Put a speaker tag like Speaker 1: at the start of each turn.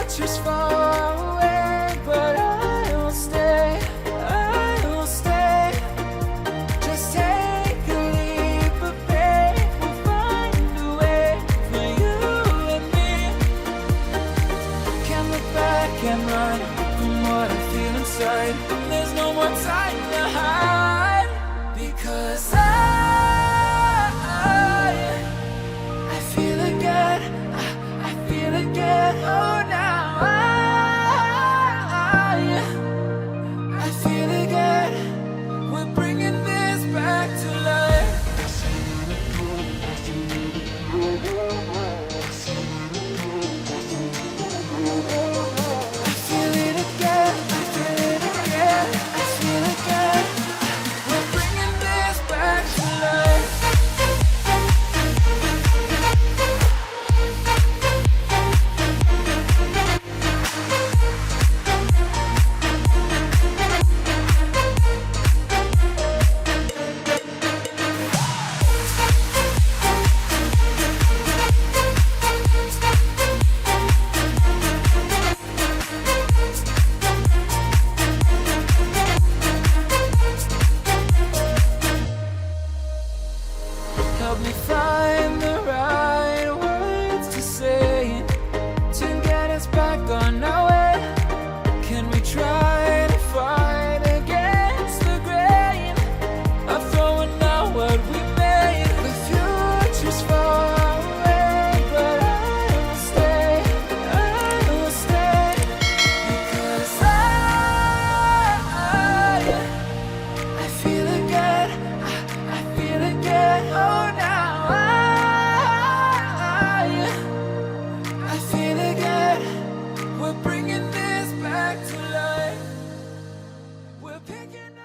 Speaker 1: future's far away, but I will stay, I will stay. Just take a leap of faith, we'll find a way for you and me. Can't look back and run from what I feel inside. There's no more time to hide, because I feel again, I feel again. Oh, now I feel again. We're bringing this back to life. I feel it again, I feel it again, I feel again. We're bringing this back to life. Help me find the right words to say to get us back on our way. Can we try to fight against the grain of throwing out what we made? The future's far away, but I will stay, I will stay. Because I feel again, I feel again. Oh, now I feel again. We're bringing this back to life. We're picking